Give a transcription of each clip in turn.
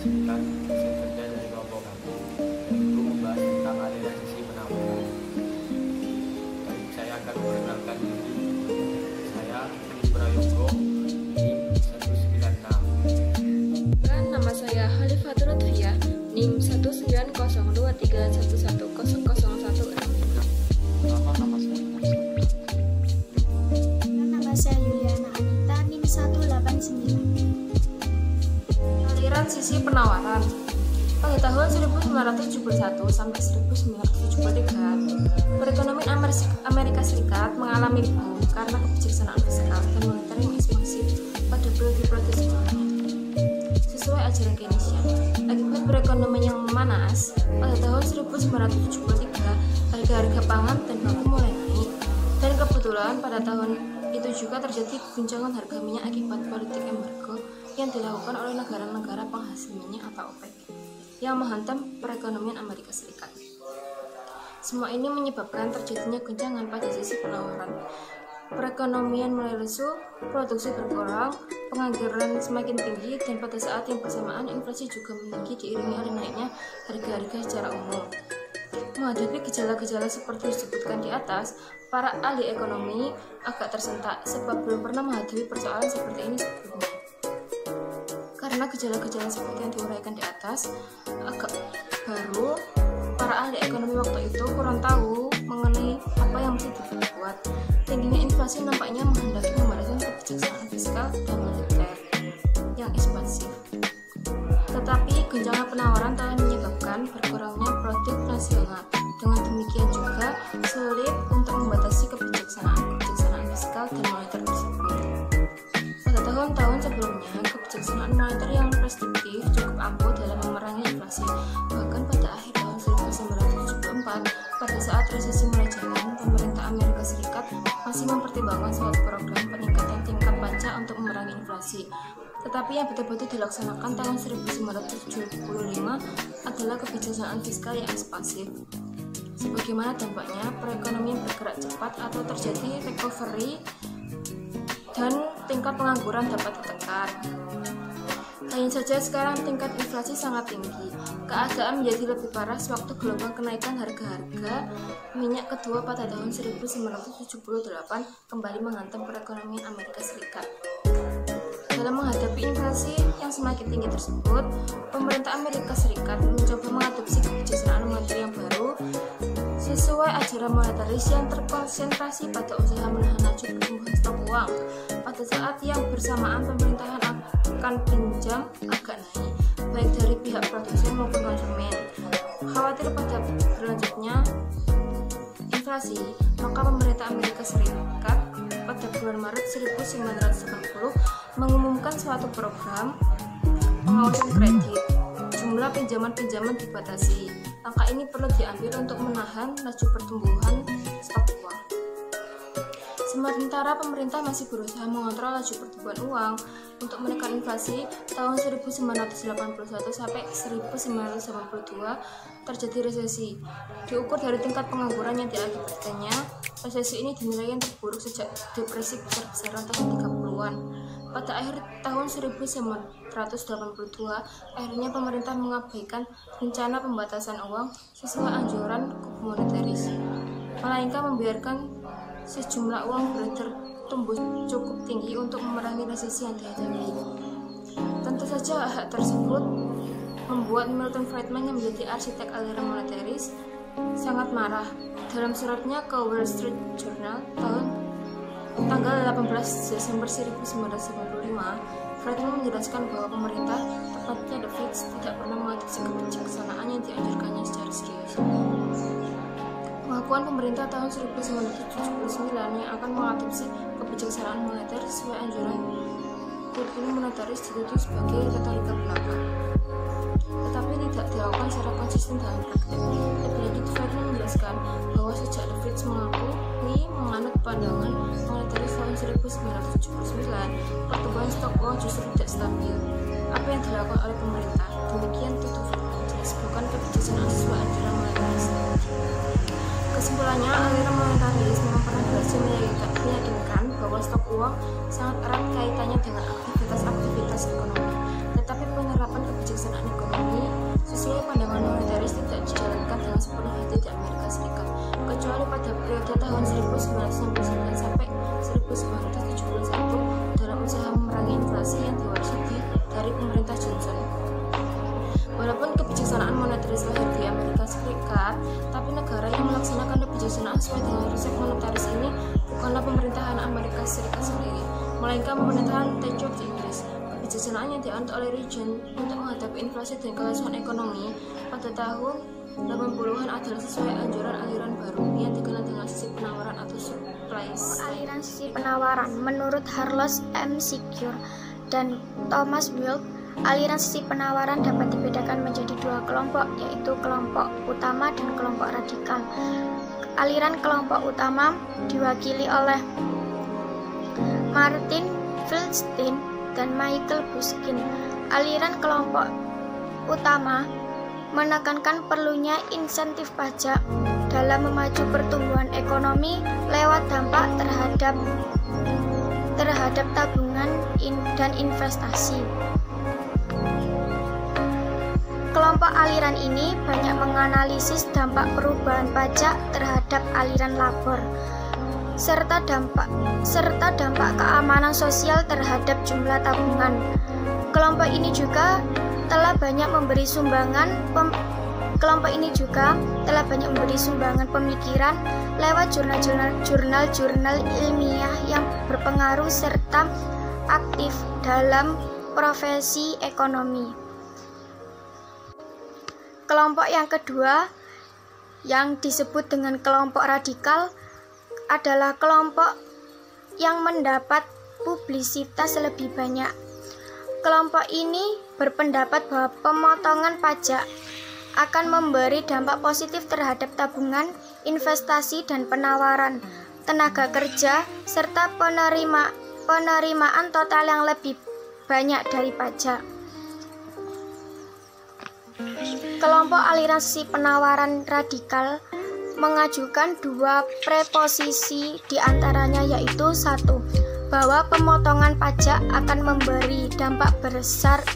Serikat hasil kerja dari kelompok kami yang dulu membahas tentang aliran sisi penawaran. Baik, saya akan memperkenalkan diri. Saya Prayogo NIM 196. Nama saya Halifatul Lutfia, NIM 19023111001. Nama saya Yuliana Anita, NIM 189. Aliran sisi penawaran. Pada tahun 1971 sampai 1973, perekonomian Amerika Serikat mengalami boom karena kebijaksanaan fiskal dan moneter yang ekspansif pada periode sebelumnya. Sesuai ajaran Keynesian, akibat perekonomian yang memanas, pada tahun 1973 harga-harga pangan dan baku mulai naik, dan kebetulan pada tahun itu juga terjadi guncangan harga minyak akibat politik embargo yang dilakukan oleh negara-negara penghasil minyak atau OPEC yang menghantam perekonomian Amerika Serikat. Semua ini menyebabkan terjadinya guncangan pada sisi penawaran. Perekonomian mulai lesu, produksi berkurang, pengangguran semakin tinggi, dan pada saat yang bersamaan inflasi juga meninggi diiringi oleh naiknya harga-harga secara umum. Menghadapi gejala-gejala seperti disebutkan di atas, para ahli ekonomi agak tersentak sebab belum pernah menghadapi persoalan seperti ini sebelumnya. Karena gejala-gejala seperti yang diuraikan di atas agak baru, para ahli ekonomi waktu itu kurang tahu mengenai apa yang mesti dibuat. Tingginya inflasi nampaknya menghendaki pembatasan kebijaksanaan fiskal dan moneter yang ekspansif. Tetapi guncangan penawaran telah menyebabkan berkurangnya produk nasional. Dengan demikian juga sulit untuk membatasi kebijaksanaan fiskal dan moneter tersebut. Pada tahun-tahun sebelumnya, kebijaksanaan moneter yang restriktif cukup ampuh dalam memerangi inflasi. Bahkan pada akhir tahun 1974, pada saat resesi mulai jalan, pemerintah Amerika Serikat masih mempertimbangkan suatu program peningkatan tingkat pajak untuk memerangi inflasi. Tetapi yang betul-betul dilaksanakan tahun 1975 adalah kebijaksanaan fiskal yang ekspansif. Sebagaimana dampaknya, perekonomian bergerak cepat atau terjadi recovery dan tingkat pengangguran dapat ditekan. Hanya saja sekarang tingkat inflasi sangat tinggi. Keadaan menjadi lebih parah sewaktu gelombang kenaikan harga-harga minyak kedua pada tahun 1978 kembali menghantam perekonomian Amerika Serikat. Dalam menghadapi inflasi yang semakin tinggi tersebut, pemerintah Amerika Serikat mencoba mengadopsi kebijaksanaan moneter yang baru sesuai ajaran monetaris yang terkonsentrasi pada usaha menahan laju pertumbuhan stok uang. Pada saat yang bersamaan, pemerintahan akan pinjam agak naik, baik dari pihak produsen maupun konsumen. Khawatir pada berlanjutnya inflasi, maka pemerintah Amerika Serikat pada bulan Maret 1980 mengumumkan suatu program pengawasan kredit. Jumlah pinjaman-pinjaman dibatasi. Langkah ini perlu diambil untuk menahan laju pertumbuhan stok uang. Sementara pemerintah masih berusaha mengontrol laju pertumbuhan uang untuk menekan inflasi, tahun 1981 sampai 1982 terjadi resesi. Diukur dari tingkat pengangguran yang diakibatkannya, resesi ini dinilai yang terburuk sejak depresi besar-besaran tahun 30-an. Pada akhir tahun 1982, akhirnya pemerintah mengabaikan rencana pembatasan uang sesuai anjuran Kubu Monetaris, melainkan membiarkan sejumlah uang beredar tumbuh cukup tinggi untuk memerangi resesi yang dihadapi. Tentu saja hal tersebut membuat Milton Friedman yang menjadi arsitek aliran monetaris sangat marah. Dalam suratnya ke Wall Street Journal tanggal 18 Desember 1995, Friedman menjelaskan bahwa pemerintah, tepatnya The Fed, tidak pernah mengadopsi kebijaksanaan yang dianjurkannya secara serius. Pengakuan pemerintah tahun 1979 yang akan mengadopsi kebijaksanaan moneter sesuai anjuran Kubu Monetaris dituduh sebagai retorika belaka, tetapi tidak dilakukan secara konsisten dalam praktek. Lebih lanjut, Friedman menjelaskan bahwa sejak The Fed mengakui menganut pandangan monetaris tahun 1979, pertumbuhan stok uang justru tidak stabil. Apa yang dilakukan oleh pemerintah? Demikian tutup Friedman, jelas bukan kebijaksanaan sesuai anjuran monetaris. Kesimpulannya, aliran monetaris memang pernah berhasil meyakinkan bahwa stok uang sangat erat kaitannya dengan aktivitas ekonomi. Tetapi penerapan kebijaksanaan ekonomi sesuai pandangan monetaris tidak dijalankan dengan sepenuh hati di Amerika Serikat, kecuali pada periode tahun 1969 sampai 1971 dalam usaha memerangi inflasi yang diwarisi dari pemerintah Johnson. Walaupun kebijaksanaan monetaris lahir di Amerika Serikat, tapi negara yang melaksanakan kebijaksanaan sesuai dengan resep monetaris ini bukanlah pemerintahan Amerika Serikat sendiri, melainkan pemerintahan Thatcher di Inggris. Kebijaksanaan yang diambil oleh Reagan untuk menghadapi inflasi dan kelesuan ekonomi pada tahun 80-an adalah sesuai anjuran aliran baru yang dikenal dengan sisi penawaran atau supply side. Aliran sisi penawaran menurut Harlow M. Secure dan Thomas Wilk, aliran sisi penawaran dapat dibedakan menjadi dua kelompok, yaitu kelompok utama dan kelompok radikal. Aliran kelompok utama diwakili oleh Martin Feldstein dan Michael Buskin. Aliran kelompok utama menekankan perlunya insentif pajak dalam memacu pertumbuhan ekonomi lewat dampak terhadap tabungan dan investasi. Kelompok aliran ini banyak menganalisis dampak perubahan pajak terhadap aliran labor serta dampak keamanan sosial terhadap jumlah tabungan. Kelompok ini juga telah banyak memberi sumbangan pemikiran lewat jurnal-jurnal ilmiah yang berpengaruh serta aktif dalam profesi ekonomi. Kelompok yang kedua yang disebut dengan kelompok radikal adalah kelompok yang mendapat publisitas lebih banyak. Kelompok ini berpendapat bahwa pemotongan pajak akan memberi dampak positif terhadap tabungan, investasi, dan penawaran tenaga kerja, serta penerimaan total yang lebih banyak dari pajak. Kelompok aliran sisi penawaran radikal mengajukan dua preposisi diantaranya, yaitu satu, bahwa pemotongan pajak akan memberi dampak besar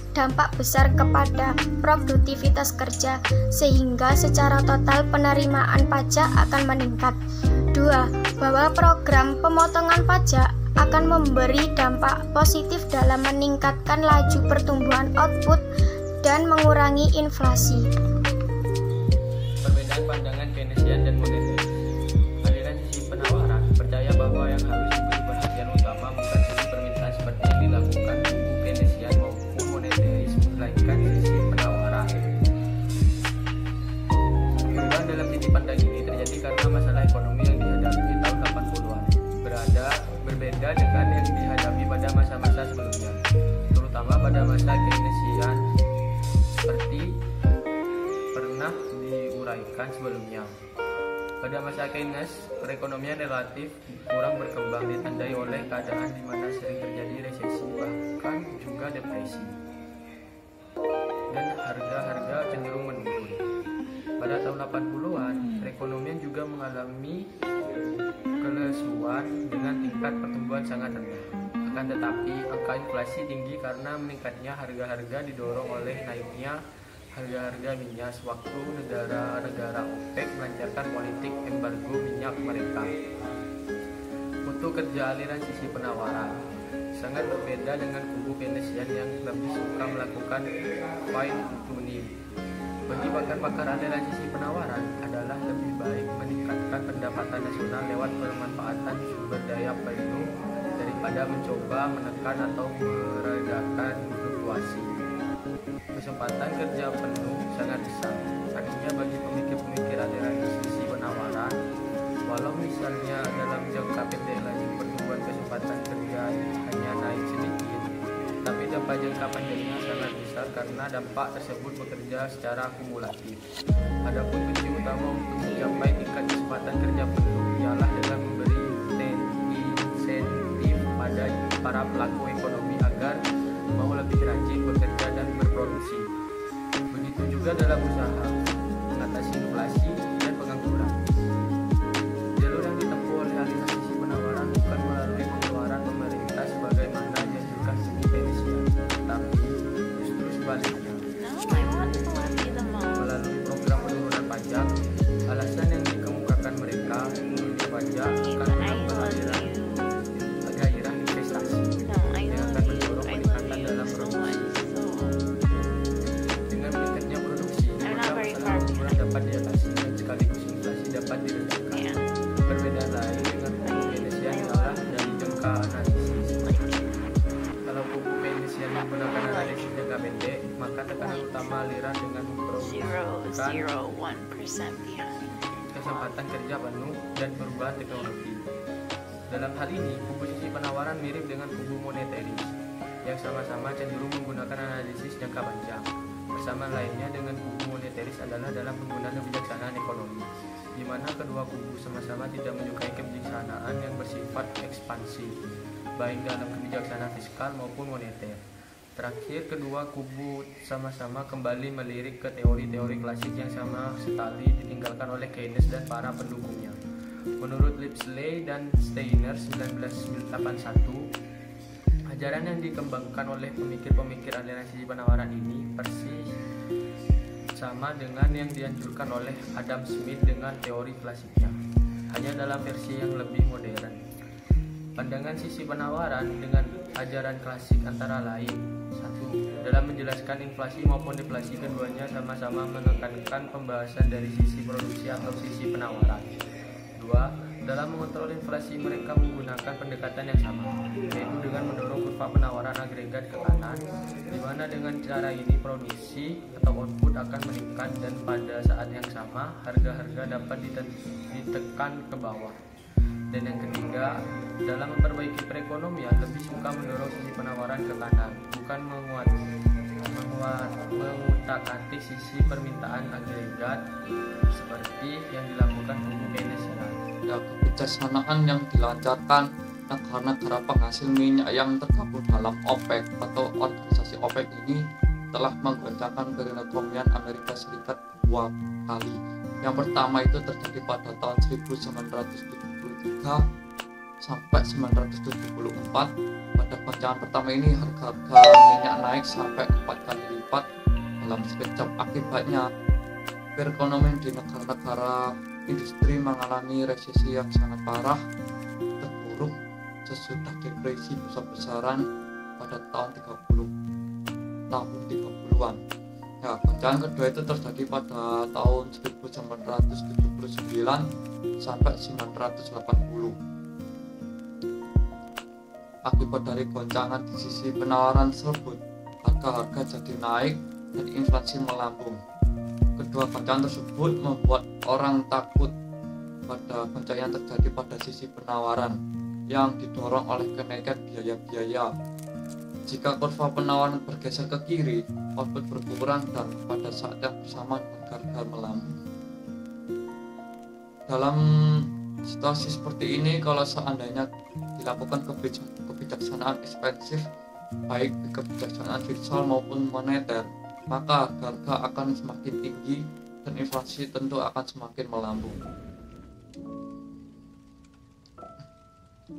kepada produktivitas kerja sehingga secara total penerimaan pajak akan meningkat. 2. Bahwa program pemotongan pajak akan memberi dampak positif dalam meningkatkan laju pertumbuhan output dan mengurangi inflasi. Perbedaan pandangan Keynesian dan moneteris. Aliran sisi penawaran percaya bahwa yang harus diberi perhatian utama bukan sisi permintaan seperti yang dilakukan kubu Keynesian maupun moneteris, melainkan sisi penawaran. Perubahan dalam sisi pandang ini terjadi karena masalah ekonomi yang dihadapi di tahun 80-an berbeda dengan yang dihadapi pada masa-masa sebelumnya, terutama pada masa Keynesian seperti pernah diuraikan sebelumnya. Pada masa Keynes, perekonomian relatif kurang berkembang, ditandai oleh keadaan di mana sering terjadi resesi, bahkan juga depresi, dan harga-harga cenderung menurun. Pada tahun 80-an, perekonomian juga mengalami kelesuan dengan tingkat pertumbuhan sangat rendah. Akan tetapi, angka inflasi tinggi karena meningkatnya harga-harga didorong oleh naiknya harga-harga minyak sewaktu negara-negara OPEC melancarkan politik embargo minyak mereka. Untuk kerja aliran sisi penawaran sangat berbeda dengan kubu Keynesian yang lebih suka melakukan fine tuning. Bagi pakar-pakar aliran sisi penawaran adalah lebih baik meningkatkan pendapatan nasional lewat pemanfaatan sumber daya penuh daripada mencoba menekan atau meredakan fluktuasi. Kesempatan kerja penuh sangat besar. Artinya bagi pemikir-pemikir aliran sisi penawaran, walau misalnya dalam jangka pendek laju pertumbuhan kesempatan kerja hanya naik sedikit, tapi dampak jangka panjangnya sangat besar karena dampak tersebut bekerja secara akumulatif. Adapun kunci utama untuk mencapai tingkat kesempatan kerja penuh ialah dengan memberi insentif pada para pelaku ekonomi agar mau lebih rajin bekerja dan berproduksi. Begitu juga dalam usaha, mengatasi inflasi dan pengangguran. Jalur yang ditempuh oleh aliran sisi penawaran bukan melalui pengeluaran analisis. Kalau kubu Keynesian menggunakan analisis jangka pendek, maka tekanan utama aliran dengan memperolehkan 0.01% behind. kesempatan kerja penuh dan perubahan teknologi. Dalam hal ini, kubu sisi penawaran mirip dengan kubu moneteris yang sama-sama cenderung menggunakan analisis jangka panjang. Persamaan lainnya dengan kubu moneteris adalah dalam penggunaan kebijaksanaan ekonomi, di mana kedua kubu sama-sama tidak menyukai kebijaksanaan yang bersifat ekspansi, baik dalam kebijaksanaan fiskal maupun moneter. Terakhir, kedua kubu sama-sama kembali melirik ke teori-teori klasik yang sama sekali ditinggalkan oleh Keynes dan para pendukungnya. Menurut Lipsley dan Steiner 1981, ajaran yang dikembangkan oleh pemikir-pemikir aliran sisi penawaran ini persis sama dengan yang dianjurkan oleh Adam Smith dengan teori klasiknya, hanya dalam versi yang lebih modern. Pandangan sisi penawaran dengan ajaran klasik antara lain: 1. Dalam menjelaskan inflasi maupun deflasi, keduanya sama-sama menekankan pembahasan dari sisi produksi atau sisi penawaran. 2. Dalam mengontrol inflasi, mereka menggunakan pendekatan yang sama, yaitu dengan mendorong kurva penawaran agregat ke kanan, di mana dengan cara ini produksi atau output akan meningkat dan pada saat yang sama harga-harga dapat ditekan ke bawah. Dan yang ketiga, dalam memperbaiki perekonomian lebih suka mendorong sisi penawaran ke kanan, bukan mengutak-atik sisi permintaan agregat seperti yang dilakukan kubu Keynesian. Ya, kebijaksanaan yang dilancarkan negara-negara penghasil minyak yang tergabung dalam OPEC atau organisasi OPEC ini telah menggoncangkan perekonomian Amerika Serikat dua kali. Yang pertama itu terjadi pada tahun 1973 sampai 1974. Pada goncangan pertama ini harga-harga minyak naik sampai 4 kali lipat dalam sekejap. Akibatnya perekonomian di negara-negara industri mengalami resesi yang sangat parah, terpuruk sesudah depresi besar-besaran pada tahun 30-an. Ya, goncangan kedua itu terjadi pada tahun 1979 sampai 1980. Akibat dari goncangan di sisi penawaran tersebut, harga-harga jadi naik dan inflasi melambung. Kedua goncangan tersebut membuat orang takut pada goncangan yang terjadi pada sisi penawaran yang didorong oleh kenaikan biaya-biaya. Jika kurva penawaran bergeser ke kiri, output berkurang dan pada saat yang bersamaan harga melambung. Dalam situasi seperti ini, kalau seandainya dilakukan kebijaksanaan ekspansif, baik kebijaksanaan fiskal maupun moneter, maka harga akan semakin tinggi dan inflasi tentu akan semakin melambung.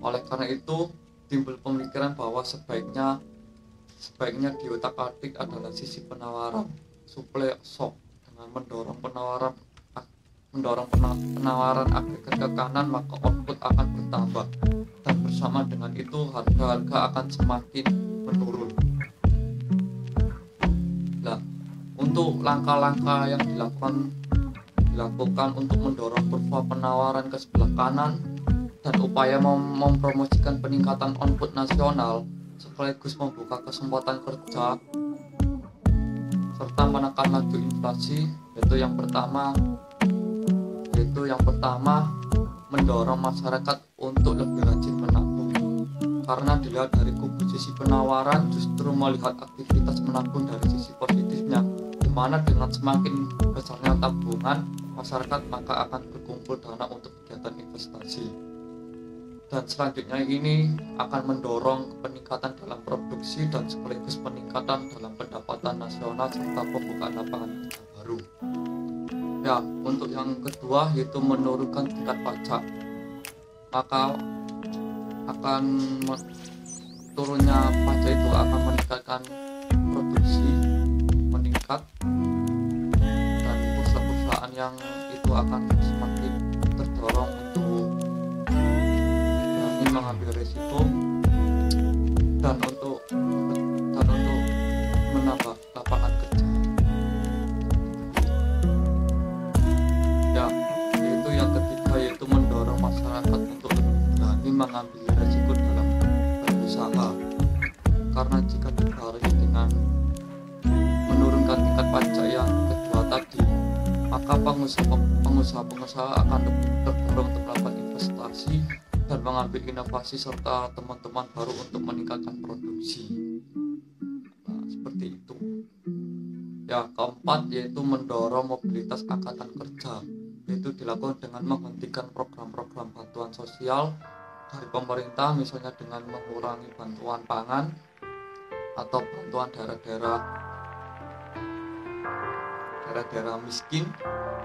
Oleh karena itu, timbul pemikiran bahwa sebaiknya diutak-atik adalah sisi penawaran, supply shock, dengan mendorong penawaran agregat ke kanan, maka output akan bertambah dan bersama dengan itu harga-harga akan semakin menurun. Nah, untuk langkah-langkah yang dilakukan untuk mendorong kurva penawaran ke sebelah kanan dan upaya mempromosikan peningkatan output nasional sekaligus membuka kesempatan kerja serta menekan laju inflasi, yaitu yang pertama mendorong masyarakat untuk lebih rajin menabung. Karena dilihat dari kubu sisi penawaran justru melihat aktivitas menabung dari sisi positifnya, di mana dengan semakin besarnya tabungan masyarakat maka akan berkumpul dana untuk kegiatan investasi. Dan selanjutnya ini akan mendorong peningkatan dalam produksi dan sekaligus peningkatan dalam pendapatan nasional serta pembukaan lapangan kerja baru. Ya, untuk yang kedua yaitu menurunkan tingkat pajak, maka akan turunnya pajak itu akan meningkatkan produksi meningkat dan perusahaan-perusahaan yang itu akan semakin terdorong untuk berani mengambil risiko dan untuk menambah lapangan kerja. Ya, yaitu yang ketiga yaitu mendorong masyarakat untuk berani mengambil risiko dalam karena jika dibarengi dengan menurunkan tingkat pajak yang kedua tadi, maka pengusaha-pengusaha akan lebih terdorong untuk melakukan investasi dan mengambil inovasi serta teman-teman baru untuk meningkatkan produksi. Nah, seperti itu. Ya, keempat yaitu mendorong mobilitas angkatan kerja, yaitu dilakukan dengan menghentikan program-program bantuan sosial dari pemerintah, misalnya dengan mengurangi bantuan pangan atau bantuan daerah-daerah miskin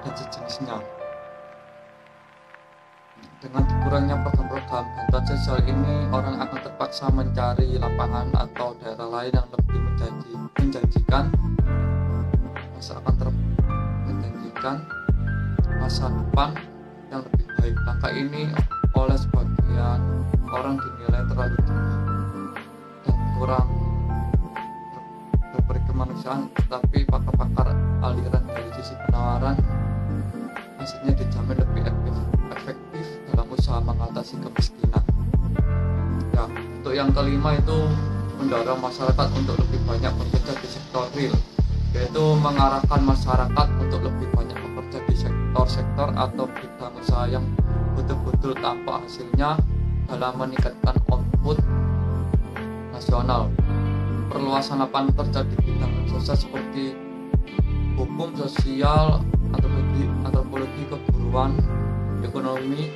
dan sejenisnya. Dengan dikurangnya program-program bantuan sosial ini, orang akan terpaksa mencari lapangan atau daerah lain yang lebih menjanjikan masa depan yang lebih baik. Langkah ini oleh sebagian orang dinilai terlalu tinggi dan kurang berberi kemanusiaan, tetapi pakar-pakar aliran dari sisi penawaran hasilnya dijamin lebih efektif dalam usaha mengatasi kemiskinan. Ya, untuk yang kelima itu mendorong masyarakat untuk lebih banyak bekerja di sektor real, yaitu mengarahkan masyarakat untuk lebih banyak bekerja di sektor-sektor atau bidang usaha yang betul-betul tampak hasilnya dalam meningkatkan output nasional. Perluasan lapangan kerja di bidang sosial seperti hukum sosial, antropologi, keguruan, ekonomi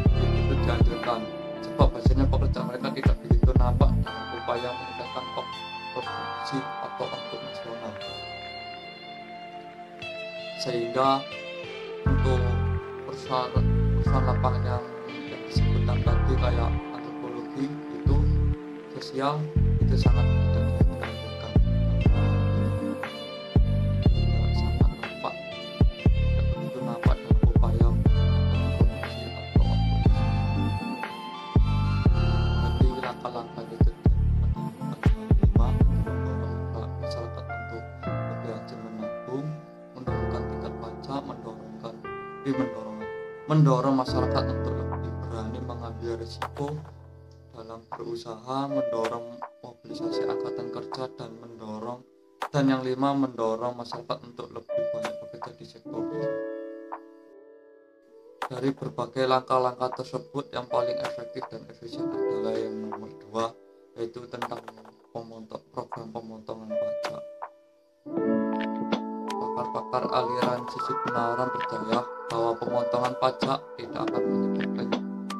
begitu dianjurkan, sebab hasilnya pekerjaan mereka tidak begitu nampak dalam upaya meningkatkan produksi atau output nasional. Sehingga untuk perusahaan lapangan yang disebutkan tadi kayak antropologi itu sosial itu sangat tidak dianjurkan, sangat nampak tidak begitu nampak dalam upaya meningkatkan produksi atau output. Jadi langkah-langkah itu mendorong masyarakat untuk lebih rajin menabung, menurunkan tingkat pajak, mendorong masyarakat untuk lebih berani mengambil risiko dalam berusaha, mendorong mobilisasi angkatan kerja, dan yang lima mendorong masyarakat untuk lebih banyak bekerja di sektor real. Dari berbagai langkah-langkah tersebut, yang paling efektif dan efisien adalah yang nomor 2, yaitu tentang program pemotongan pajak. Pakar-pakar aliran sisi penawaran percaya bahwa pemotongan pajak tidak akan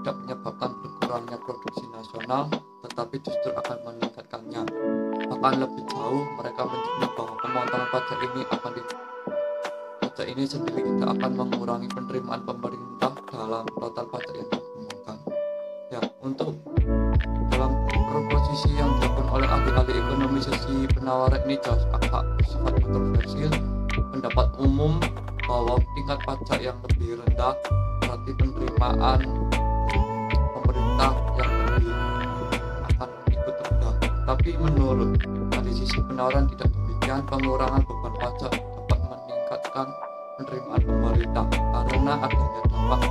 menyebabkan berkurangnya produksi nasional, tetapi justru akan meningkatkannya. Bahkan lebih jauh, mereka menyebut bahwa pemotongan pajak ini sendiri tidak akan mengurangi penerimaan pemerintah dalam total pajak yang dikumpulkan. Ya, untuk dalam proposisi yang dilakukan oleh ahli-ahli ekonomi sisi penawaran ini jauh agak bersifat kontroversial. Pendapat umum bahwa tingkat pajak yang lebih rendah berarti penerimaan pemerintah yang lebih akan ikut rendah. Tapi menurut dari sisi penawaran tidak demikian. Pengurangan beban pajak dapat meningkatkan penerimaan pemerintah karena adanya dampak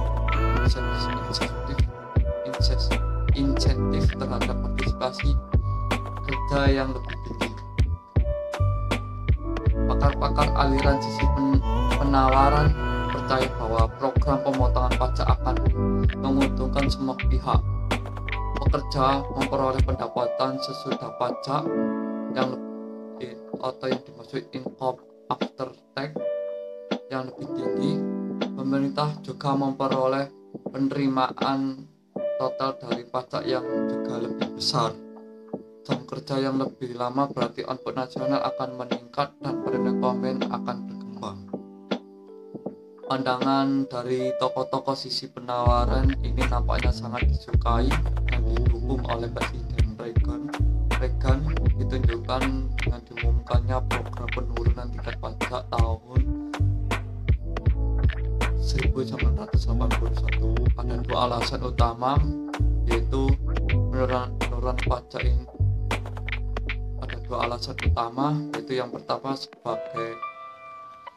insentif terhadap partisipasi kerja yang lebih tinggi. Pakar-pakar aliran sisi penawaran percaya bahwa program pemotongan pajak akan menguntungkan semua pihak. Pekerja memperoleh pendapatan sesudah pajak yang lebih, atau yang dimaksud income after tax, yang lebih tinggi. Pemerintah juga memperoleh penerimaan total dari pajak yang juga lebih besar. Jam kerja yang lebih lama berarti output nasional akan meningkat dan perekonomian akan berkembang. Pandangan dari tokoh-tokoh sisi penawaran ini nampaknya sangat disukai dan didukung oleh Presiden Reagan ditunjukkan dengan diumumkannya program penurunan tingkat pajak tahun 1981. Ada dua alasan utama, yaitu penurunan pajak ini. Ada dua alasan utama, yaitu yang pertama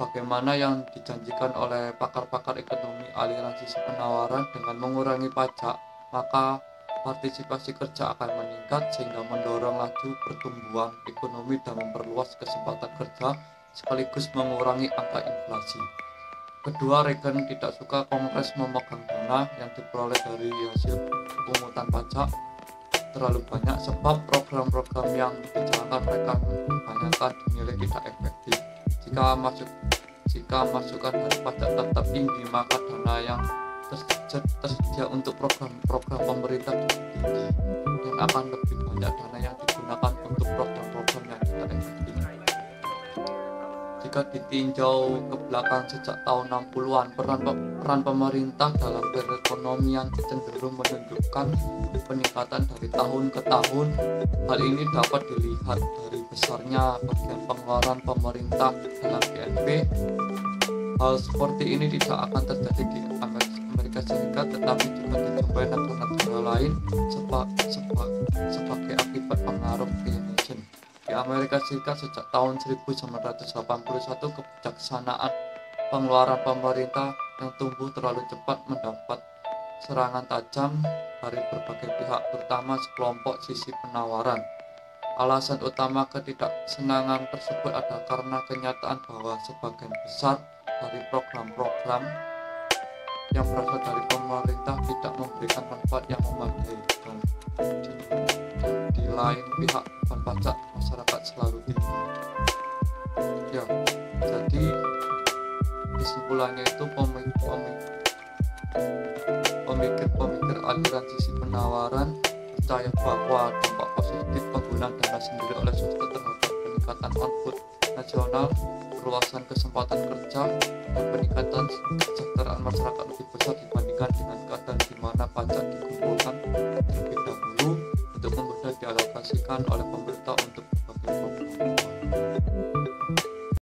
bagaimana yang dijanjikan oleh pakar-pakar ekonomi aliran sisi penawaran dengan mengurangi pajak, maka partisipasi kerja akan meningkat sehingga mendorong laju pertumbuhan ekonomi dan memperluas kesempatan kerja sekaligus mengurangi angka inflasi. Kedua, Reagan tidak suka Kongres memegang dana yang diperoleh dari hasil pungutan pajak terlalu banyak sebab program-program yang dijalankan Reagan kebanyakan dinilai tidak efektif. Jika masukan dari pajak tetap tinggi, maka dana yang tersedia untuk program-program pemerintah tinggi dan akan lebih banyak dana yang digunakan untuk program-program yang tidak efektif. Jika ditinjau ke belakang sejak tahun 60-an, peran pemerintah dalam perekonomian cenderung menunjukkan peningkatan dari tahun ke tahun. Hal ini dapat dilihat dari besarnya bagian pengeluaran pemerintah dalam BNP. Hal seperti ini tidak akan terjadi di Amerika Serikat, tetapi juga dijumpai negara-negara lain sebagai akibat pengaruh Keynesian. Di Amerika Serikat sejak tahun 1981, kebijaksanaan pengeluaran pemerintah yang tumbuh terlalu cepat mendapat serangan tajam dari berbagai pihak, terutama sekelompok sisi penawaran. Alasan utama ketidaksenangan tersebut adalah karena kenyataan bahwa sebagian besar dari program-program yang berasal dari pemerintah tidak memberikan manfaat yang memadai, dan di lain pihak beban pajak masyarakat selalu tinggi. Ya, jadi kesimpulannya itu pemikir aliran sisi penawaran percaya bahwa dampak positif penggunaan dana sendiri oleh swasta terhadap peningkatan output nasional, perluasan kesempatan kerja, dan peningkatan kesejahteraan masyarakat lebih besar dibandingkan dengan keadaan di mana pajak dikumpulkan terlebih dahulu untuk kemudian dialokasikan oleh pemerintah